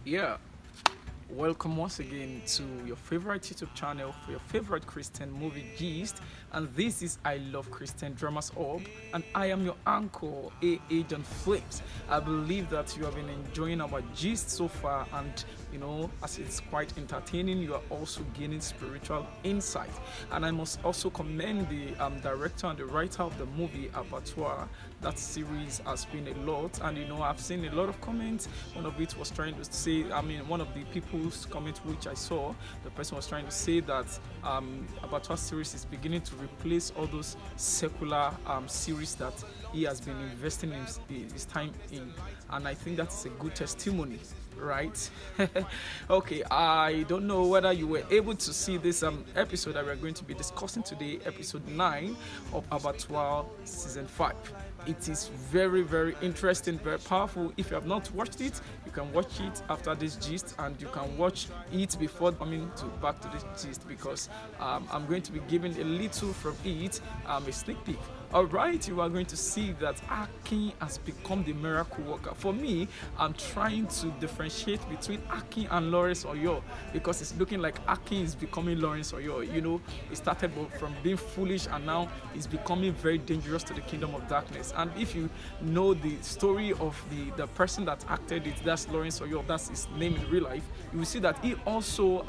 Yeah, welcome once again to your favorite YouTube channel for your favorite Christian movie gist. And this is I Love Christian Dramas Orb, and I am your uncle, A. Agent Flips. I believe that you have been enjoying our gist so far, and as it's quite entertaining, you are also gaining spiritual insight. And I must also commend the director and the writer of the movie Abattoir. That series has been a lot, and I've seen a lot of comments. One of it was trying to say, one of the people's comment which I saw, the person was trying to say that Abattoir series is beginning to replace all those secular series that he has been investing his time in, and I think that's a good testimony, right? Okay, I don't know whether you were able to see this episode that we're going to be discussing today, episode 9 of Abattoir season 5. It is very, very interesting, very powerful. If you have not watched it, you can watch it after this gist, and you can watch it before coming back to this gist, because I'm going to be giving a little from it, a sneak peek. All right, you are going to see that Akin has become the miracle worker. For me, I'm trying to differentiate between Akin and Lawrence Oyo, because it's looking like Akin is becoming Lawrence Oyo. He started from being foolish, and now he's becoming very dangerous to the kingdom of darkness. And if you know the story of the person that acted it, that's Lawrence Oyo, that's his name in real life, you will see that he also,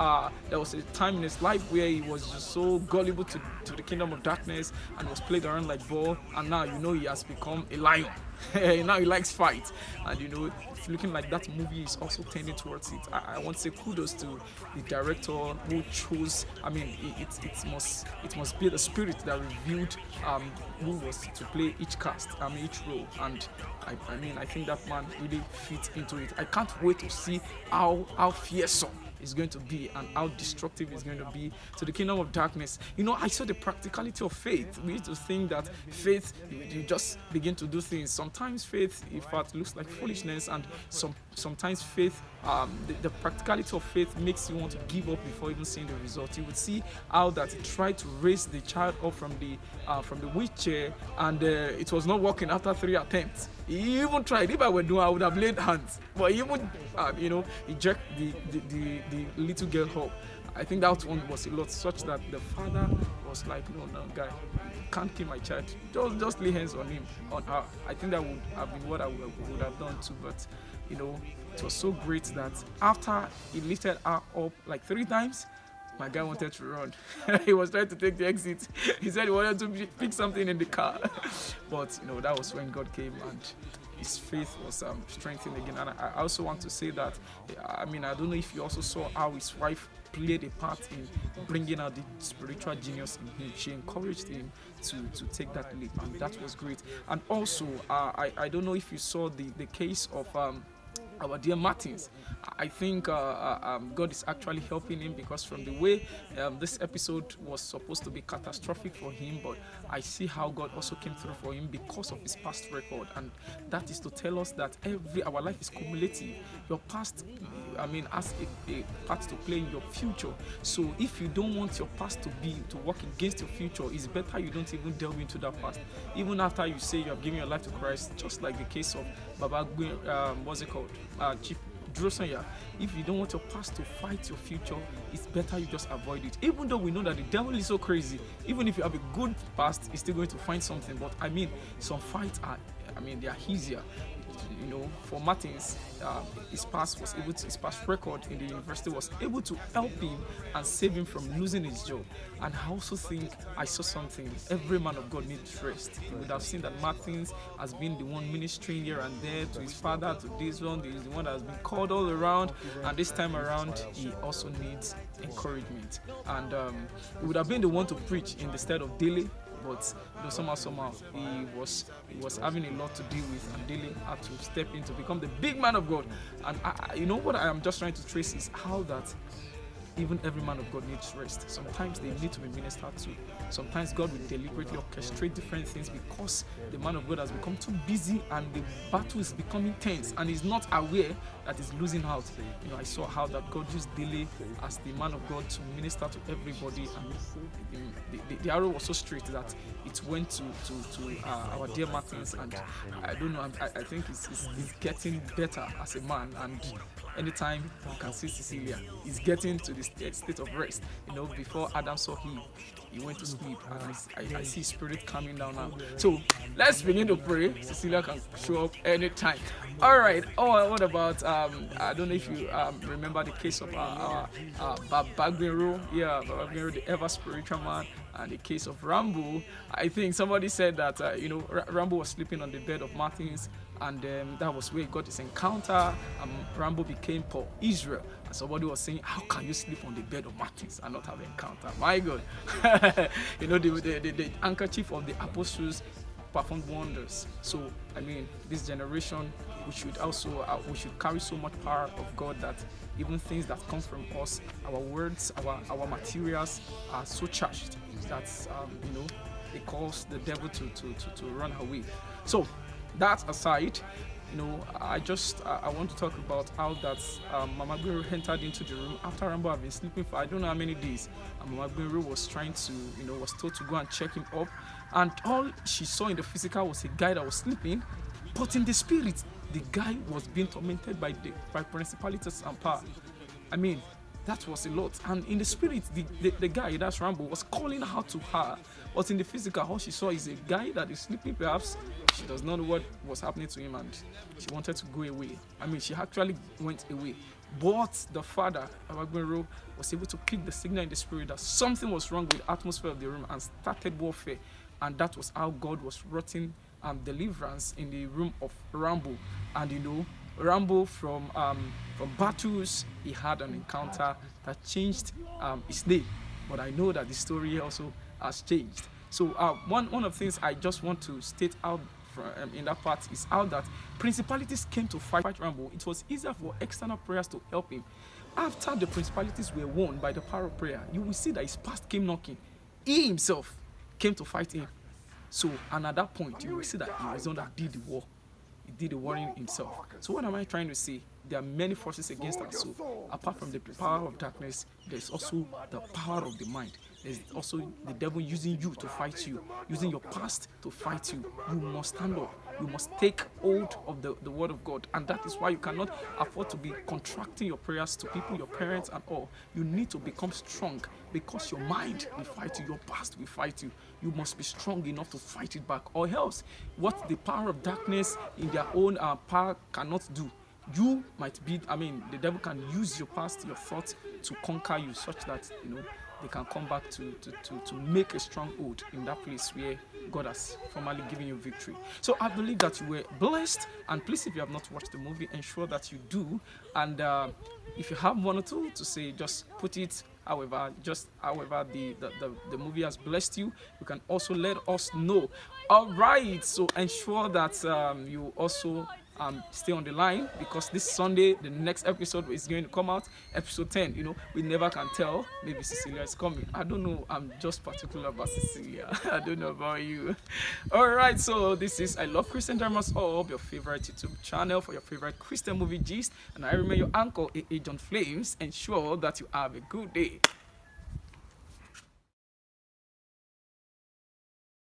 there was a time in his life where he was just so gullible to the kingdom of darkness and was played around like ball, and now he has become a lion. Now he likes fight, and it's looking like that movie is also tending towards it. I want to say kudos to the director who chose. It must be the spirit that revealed who was to play each cast, each role, and I think that man really fits into it. I can't wait to see how fearsome is going to be and how destructive it's going to be to the kingdom of darkness. I saw the practicality of faith. We used to think that faith, you just begin to do things. Sometimes faith, in fact, looks like foolishness, and sometimes faith, the practicality of faith makes you want to give up before even seeing the result. You would see how that he tried to raise the child up from the wheelchair, and it was not working after 3 attempts. He even tried. If I were doing, I would have laid hands. But he even, he jerked the little girl up. I think that one was a lot, such that the father was like, no, guy, you can't kill my child. Just lay hands on her. I think that would have been what I would have done too. But it was so great that after he lifted her up like 3 times, my guy wanted to run. He was trying to take the exit. He said he wanted to pick something in the car. But that was when God came, and his faith was strengthened again. And I also want to say that, I don't know if you also saw how his wife played a part in bringing out the spiritual genius in him. She encouraged him to take that leap, and that was great. And also, I don't know if you saw the case of our dear Martins. I think God is actually helping him, because from the way this episode was supposed to be catastrophic for him, but I see how God also came through for him because of his past record, and that is to tell us that our life is cumulative. Your past, has a part to play in your future. So if you don't want your past to work against your future, it's better you don't even delve into that past. Even after you say you have given your life to Christ, just like the case of Baba, what's it called? Chief Drosanya. If you don't want your past to fight your future, it's better you just avoid it. Even though we know that the devil is so crazy, even if you have a good past, he's still going to find something. But some fights are, they are easier. For Martins, his past record in the university was able to help him and save him from losing his job. And I also think I saw something. Every man of God needs rest. You would have seen that Martins has been the one ministering here and there to his father, to this one. He's the one that has been called all around, and this time around he also needs encouragement. And he would have been the one to preach in the stead of Daily. But somehow he was having a lot to deal with, and Daly had to step in to become the big man of God. And what I am just trying to trace is how that even every man of God needs rest. Sometimes they need to be ministered to. Sometimes God will deliberately orchestrate different things because the man of God has become too busy and the battle is becoming tense and is not aware that he's losing out. I saw how that God used delay as the man of God to minister to everybody, and the arrow was so straight that it went to our dear Martins, and I don't know, I think he's getting better as a man, and anytime you can see Cecilia, he's getting to the state of rest. Before Adam saw Eve, he went to sleep, and I see spirit coming down now. So let's begin to pray. Cecilia can show up anytime. All right. What about I don't know if you remember the case of our Bagbinro, the ever spiritual man, and the case of Rambo. I think somebody said that Rambo was sleeping on the bed of Martins, and that was where he got his encounter. Rambo became Paul Israel, and somebody was saying, how can you sleep on the bed of Martins and not have an encounter? My God. The handkerchief of the apostles performed wonders. So this generation, we should also we should carry so much power of God that even things that come from us, our words, our materials are so charged that it cause the devil to run away. So that aside, I want to talk about how that Mama Guru entered into the room after Rambo had been sleeping for I don't know how many days. And Mama Guru was trying to, was told to go and check him up, and all she saw in the physical was a guy that was sleeping, but in the spirit, the guy was being tormented by principalities and power. That was a lot. And in the spirit, the guy, that's Rambo, was calling out to her. But in the physical, all she saw is a guy that is sleeping. Perhaps she does not know what was happening to him, and she wanted to go away. She actually went away. But the father, Abagbinro, was able to pick the signal in the spirit that something was wrong with the atmosphere of the room and started warfare. And that was how God was wrought deliverance in the room of Rambo. And Rambo from battles, he had an encounter that changed his name. But I know that the story also has changed. So one of the things I just want to state out in that part is how that principalities came to fight Rambo. It was easier for external prayers to help him. After the principalities were won by the power of prayer, you will see that his past came knocking. He himself came to fight him. So, and at that point, you will see that he was the one that did the war. He did the warring himself. So what am I trying to say? There are many forces against us. So apart from the power of darkness, there's also the power of the mind. There's also the devil using you to fight you, using your past to fight you. You must stand up. You must take hold of the word of God. And that is why you cannot afford to be contracting your prayers to people, your parents and all. You need to become strong because your mind will fight you, your past will fight you. You must be strong enough to fight it back, or else what the power of darkness in their own power cannot do, you might be, the devil can use your past, your thoughts to conquer you, such that they can come back to make a stronghold in that place where God has formally given you victory. So I believe that you were blessed, and please, if you have not watched the movie, ensure that you do. And if you have one or two to say, just put it. However the movie has blessed you, you can also let us know. All right, so ensure that you also stay on the line, because this Sunday the next episode is going to come out, episode 10. We never can tell, maybe Cecilia is coming. I don't know, I'm just particular about Cecilia. I don't know about you. All right, so this is I Love Christian Dramas Hub, your favorite YouTube channel for your favorite Christian movie gist, and I remain your uncle, A.A. John Flames. Ensure that you have a good day.